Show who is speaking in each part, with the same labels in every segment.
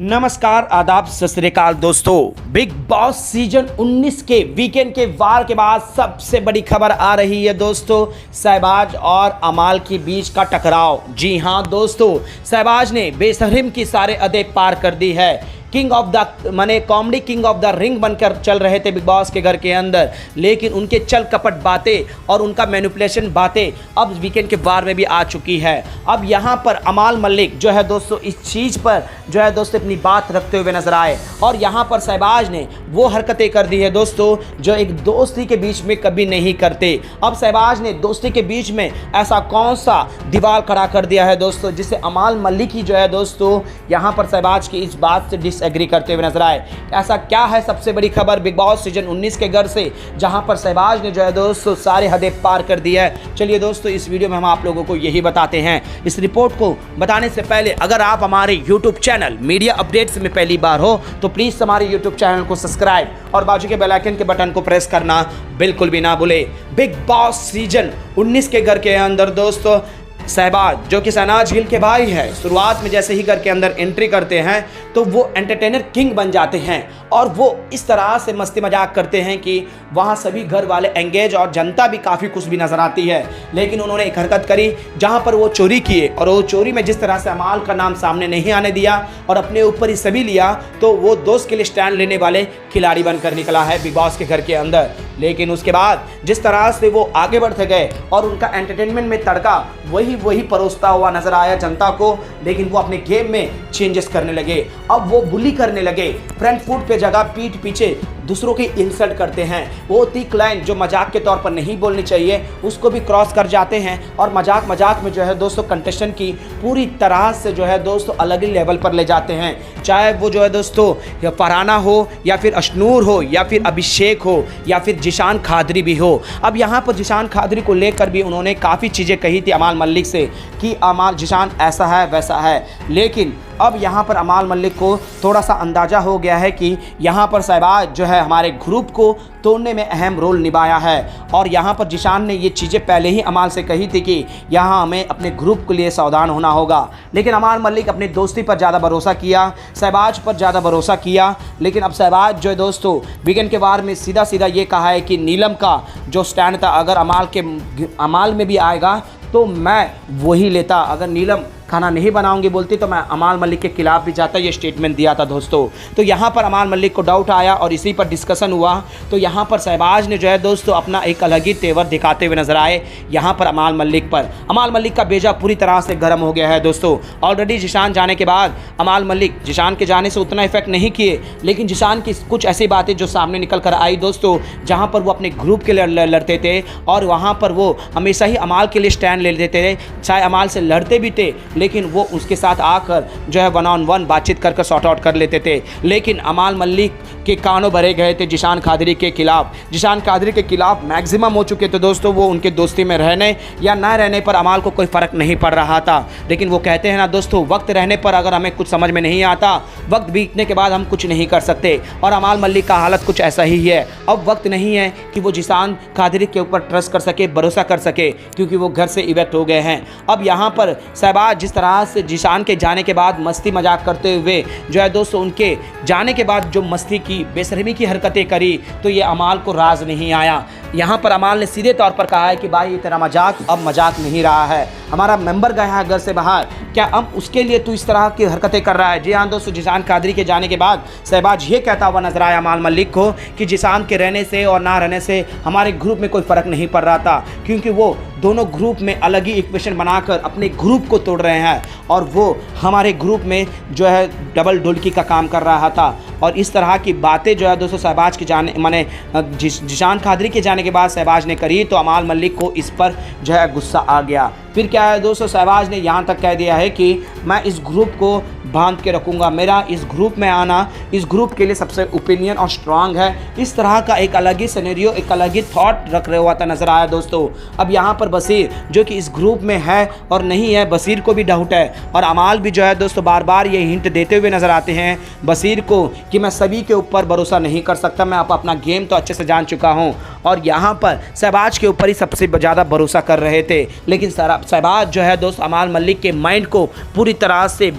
Speaker 1: नमस्कार, आदाब, सत श्री अकाल दोस्तों। बिग बॉस सीजन 19 के वीकेंड के वार के बाद सबसे बड़ी खबर आ रही है दोस्तों, शहबाज और अमाल के बीच का टकराव। जी हां दोस्तों, शहबाज ने बेशर्म की सारे अदे पार कर दी है। King of the comedy king of the ring बनकर चल रहे थे बिग बॉस के घर के अंदर, लेकिन उनके चल कपट बातें और उनका मैनिपुलेशन बातें अब वीकेंड के वार में भी आ चुकी है। अब यहां पर अमाल मलिक जो है दोस्तों इस चीज़ पर जो है दोस्तों अपनी बात रखते हुए नजर आए और यहां पर शहबाज ने वो हरकतें कर दी है दोस्तों जो एक दोस्ती के बीच में कभी नहीं करते। अब शहबाज ने दोस्ती के बीच में ऐसा कौन सा दीवार खड़ा कर दिया है दोस्तों जिससे अमाल मलिक ही जो है दोस्तों यहां पर शहबाज की इस बात से एग्री करते हुए नजर आए। ऐसा क्या है सबसे बड़ी खबर बिग बॉस सीजन 19 के घर से, जहां पर शहबाज ने जो है दोस्तों सारे हदें पार कर दी है। चलिए दोस्तों, इस वीडियो में हम आप लोगों को यही बताते हैं। इस रिपोर्ट को बताने से पहले अगर आप हमारे यूट्यूब चैनल मीडिया अपडेट्स में पहली बार हो तो प्लीज हमारे यूट्यूब चैनल को सब्सक्राइब और बाजू के बेल आइकन के बटन को प्रेस करना बिल्कुल भी ना भूले। बिग बॉस सीजन 19 के घर के अंदर दोस्तों शहबाज जो कि शहनाज गिल के भाई है, शुरुआत में जैसे ही घर के अंदर एंट्री करते हैं तो वो एंटरटेनर किंग बन जाते हैं और वो इस तरह से मस्ती मजाक करते हैं कि वहाँ सभी घर वाले एंगेज और जनता भी काफ़ी खुश भी नजर आती है। लेकिन उन्होंने एक हरकत करी जहाँ पर वो चोरी किए और वो चोरी में जिस तरह से अमाल का नाम सामने नहीं आने दिया और अपने ऊपर ही सभी लिया, तो वो दोस्त के लिए स्टैंड लेने वाले खिलाड़ी बनकर निकला है बिग बॉस के घर के अंदर। लेकिन उसके बाद जिस तरह से वो आगे बढ़ते गए और उनका एंटरटेनमेंट में तड़का वही परोसता हुआ नजर आया जनता को, लेकिन वो अपने गेम में चेंजेस करने लगे। अब वो बुली करने लगे, फ्रंट फुट पे जगह पीठ पीछे दूसरों की इंसल्ट करते हैं। वो तीख लाइन जो मजाक के तौर पर नहीं बोलनी चाहिए उसको भी क्रॉस कर जाते हैं और मजाक में जो है दोस्तों कंटेस्टेंट की पूरी तरह से जो है दोस्तों अलग ही लेवल पर ले जाते हैं। चाहे वो जो है दोस्तों या फरहाना हो या फिर अशनूर हो या फिर अभिषेक हो या फिर जिशान खादरी भी हो। अब यहाँ पर जिशान खादरी को लेकर भी उन्होंने काफ़ी चीज़ें कही थी अमाल मलिक से कि अमाल जिशान ऐसा है वैसा है, लेकिन अब यहाँ पर अमाल मलिक को थोड़ा सा अंदाज़ा हो गया है कि यहाँ पर शहबाज जो है हमारे ग्रुप को तोड़ने में अहम रोल निभाया है। और यहाँ पर जिशान ने ये चीज़ें पहले ही अमाल से कही थी कि यहाँ हमें अपने ग्रुप के लिए सावधान होना होगा, लेकिन अमाल मलिक अपनी दोस्ती पर ज़्यादा भरोसा किया, शहबाज पर ज़्यादा भरोसा किया। लेकिन अब शहबाज जो है दोस्तों वीकेंड के बार में सीधा ये कहा है कि नीलम का जो स्टैंड था अगर अमाल में भी आएगा तो मैं वही लेता, अगर नीलम खाना नहीं बनाऊंगी बोलती तो मैं अमाल मलिक के खिलाफ भी जाता, ये स्टेटमेंट दिया था दोस्तों। तो यहाँ पर अमाल मलिक को डाउट आया और इसी पर डिस्कशन हुआ। तो यहाँ पर शहबाज ने जो है दोस्तों अपना एक अलग ही तेवर दिखाते हुए नजर आए यहाँ पर अमाल मलिक का बेजा पूरी तरह से गर्म हो गया है दोस्तों। ऑलरेडी जिशान जाने के बाद अमाल मलिक जिशान के जाने से उतना इफेक्ट नहीं किए, लेकिन जिशान की कुछ ऐसी बातें जो सामने निकल कर आई दोस्तों, जहाँ पर वो अपने ग्रुप के लिए लड़ते थे और वहाँ पर वो हमेशा ही अमाल के लिए स्टैंड ले लेते थे, चाहे अमाल से लड़ते भी थे लेकिन वो उसके साथ आकर जो है 1-on-1 बातचीत कर सॉर्ट आउट कर लेते थे। लेकिन अमाल मलिक के कानों भरे गए थे जिशान खादरी के खिलाफ मैक्सिमम हो चुके थे दोस्तों। वो उनके दोस्ती में रहने या ना रहने पर अमाल को कोई फ़र्क नहीं पड़ रहा था। लेकिन वो कहते हैं ना दोस्तों, वक्त रहने पर अगर हमें कुछ समझ में नहीं आता, वक्त बीतने के बाद हम कुछ नहीं कर सकते। और अमाल मलिक का हालत कुछ ऐसा ही है। अब वक्त नहीं है कि वो जिशान खादरी के ऊपर ट्रस्ट कर सके, भरोसा कर सके, क्योंकि वो घर से इवेक्ट हो गए हैं। अब यहाँ पर शहबाज जिस तरह से जिशान के जाने के बाद मस्ती मजाक करते हुए जो है दोस्तों उनके जाने के बाद जो मस्ती की बेशर्मी की हरकतें करी, तो ये अमाल को राज नहीं आया। यहाँ पर अमाल ने सीधे तौर पर कहा है कि भाई ये तेरा मजाक अब मजाक नहीं रहा है, हमारा मेंबर गया है घर से बाहर, क्या अब उसके लिए तू इस तरह की हरकतें कर रहा है। जी हाँ दोस्तों, जिशान खादरी के जाने के बाद शहबाज ये कहता हुआ नजर आया अमाल मलिक को कि जिशान के रहने से और ना रहने से हमारे ग्रुप में कोई फ़र्क नहीं पड़ रहा था, क्योंकि वो दोनों ग्रुप में अलग ही इक्वेशन बनाकर अपने ग्रुप को तोड़ रहे हैं और वो हमारे ग्रुप में जो है डबल ढुलकी का काम कर रहा था। और इस तरह की बातें जो है दोस्तों शहबाज के जाने माने जिशान खादरी के जाने के बाद शहबाज ने करी, तो अमाल मलिक को इस पर जो है गुस्सा आ गया। फिर क्या है दोस्तों, शहबाज ने यहाँ तक कह दिया है कि मैं इस ग्रुप को बांध के रखूँगा, मेरा इस ग्रुप में आना इस ग्रुप के लिए सबसे ओपिनियन और स्ट्रांग है। इस तरह का एक अलग ही सिनेरियो, एक अलग ही थॉट रख रहे हुआ था नजर आया दोस्तों। अब यहाँ पर बसीर जो कि इस ग्रुप में है और नहीं है, बसीर को भी डाउट है और अमाल भी जो है दोस्तों बार बार ये हिंट देते हुए नजर आते हैं बसीर को कि मैं सभी के ऊपर भरोसा नहीं कर सकता, मैं अपना गेम तो अच्छे से जान चुका हूँ। और यहाँ पर शहबाज के ऊपर ही सबसे ज़्यादा भरोसा कर रहे थे, लेकिन शहबाज जो है दोस्त अमाल मलिक के माइंड को पूरी तरह से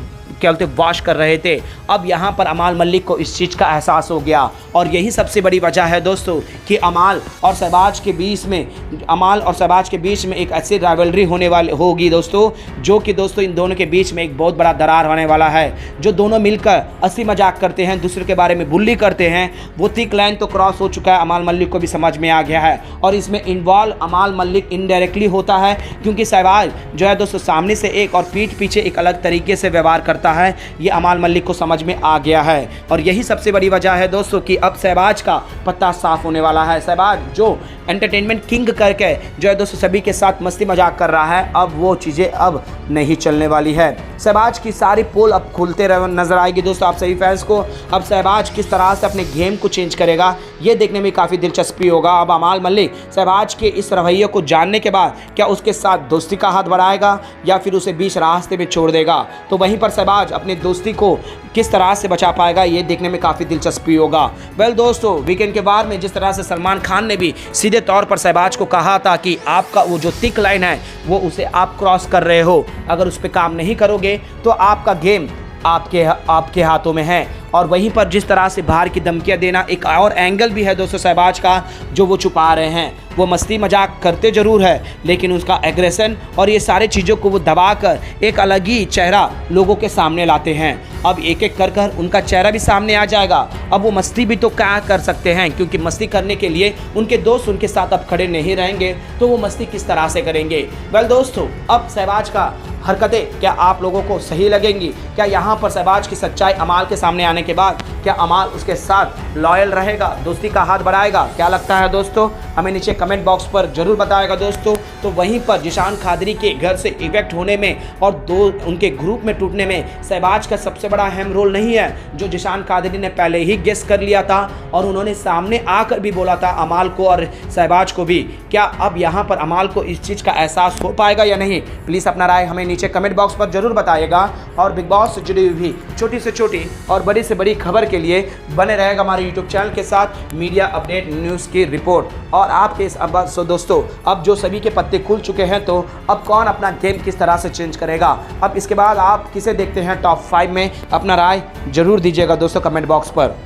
Speaker 1: खेलते वॉश कर रहे थे। अब यहाँ पर अमाल मलिक को इस चीज़ का एहसास हो गया और यही सबसे बड़ी वजह है दोस्तों कि अमाल और शहबाज के बीच में एक ऐसी राइवलरी होगी दोस्तों, जो कि दोस्तों इन दोनों के बीच में एक बहुत बड़ा दरार होने वाला है। जो दोनों मिलकर हंसी मजाक करते हैं, दूसरे के बारे में बुल्ली करते हैं, वो थिक लाइन तो क्रॉस हो चुका है, अमाल मलिक को भी समझ में आ गया है। और इसमें इन्वॉल्व अमाल मलिक इनडायरेक्टली होता है, क्योंकि शहबाज जो है दोस्तों सामने से एक और पीठ पीछे एक अलग तरीके से व्यवहार करता है। ये अमाल मलिक को समझ में आ गया है और यही सबसे बड़ी वजह है दोस्तों कि अब शहबाज का पत्ता साफ होने वाला है। शहबाज जो एंटरटेनमें किंग करके जो है दोस्तों सभी के साथ मस्ती मजाक कर रहा है, अब वो चीज़ें अब नहीं चलने वाली है। शहबाज की सारी पोल अब खुलते नजर आएगी दोस्तों आप सभी फैंस को। अब शहबाज किस तरह से अपने गेम को चेंज करेगा, ये देखने में काफ़ी दिलचस्पी होगा। अब अमाल मलिक शहबाज के इस रवैये को जानने के बाद क्या उसके साथ दोस्ती का हाथ बढ़ाएगा या फिर उसे बीच रास्ते में छोड़ देगा, तो वहीं पर शहबाज अपनी दोस्ती को किस तरह से बचा पाएगा, ये देखने में काफ़ी दिलचस्पी होगा। वेल दोस्तों, वीकेंड के बाद में जिस तरह से सलमान खान ने भी सीधे तौर पर शहबाज को कहा था कि आपका वो जो थिक लाइन है वो उसे आप क्रॉस कर रहे हो, अगर उस पर काम नहीं करोगे तो आपका गेम आपके हाथों में है। और वहीं पर जिस तरह से बाहर की धमकियां देना एक और एंगल भी है दोस्तों शहबाज का, जो वो छुपा रहे हैं। वो मस्ती मजाक करते ज़रूर है, लेकिन उसका एग्रेशन और ये सारे चीज़ों को वो दबाकर एक अलग ही चेहरा लोगों के सामने लाते हैं। अब एक एक कर उनका चेहरा भी सामने आ जाएगा। अब वो मस्ती भी तो क्या कर सकते हैं, क्योंकि मस्ती करने के लिए उनके दोस्त उनके साथ अब खड़े नहीं रहेंगे, तो वो मस्ती किस तरह से करेंगे। वेल दोस्तों, अब शहबाज का हरकतें क्या आप लोगों को सही लगेंगी? क्या यहाँ पर शहबाज की सच्चाई अमाल के सामने आने के बाद क्या अमाल उसके साथ लॉयल रहेगा, दोस्ती का हाथ बढ़ाएगा? क्या लगता है दोस्तों, हमें नीचे कमेंट बॉक्स पर जरूर बताएगा दोस्तों। तो वहीं पर जिशान कादरी के घर से इवेक्ट होने में और उनके ग्रुप में टूटने में शहबाज का सबसे बड़ा अहम रोल नहीं है, जो जिशान कादरी ने पहले ही गेस कर लिया था और उन्होंने सामने आकर भी बोला था अमाल को और शहबाज को भी। क्या अब यहाँ पर अमाल को इस चीज़ का एहसास हो पाएगा या नहीं? प्लीज़ अपना राय हमें नीचे कमेंट बॉक्स पर जरूर बताइएगा और बिग बॉस से जुड़ी हुई छोटी से छोटी और बड़ी से बड़ी खबर के लिए बने रहेगा हमारे यूट्यूब चैनल के साथ मीडिया अपडेट न्यूज़ की रिपोर्ट। और आपके इस दोस्तों, अब जो सभी के पत्ते खुल चुके हैं, तो अब कौन अपना गेम किस तरह से चेंज करेगा, अब इसके बाद आप किसे देखते हैं टॉप 5 में? अपना राय जरूर दीजिएगा दोस्तों कमेंट बॉक्स पर।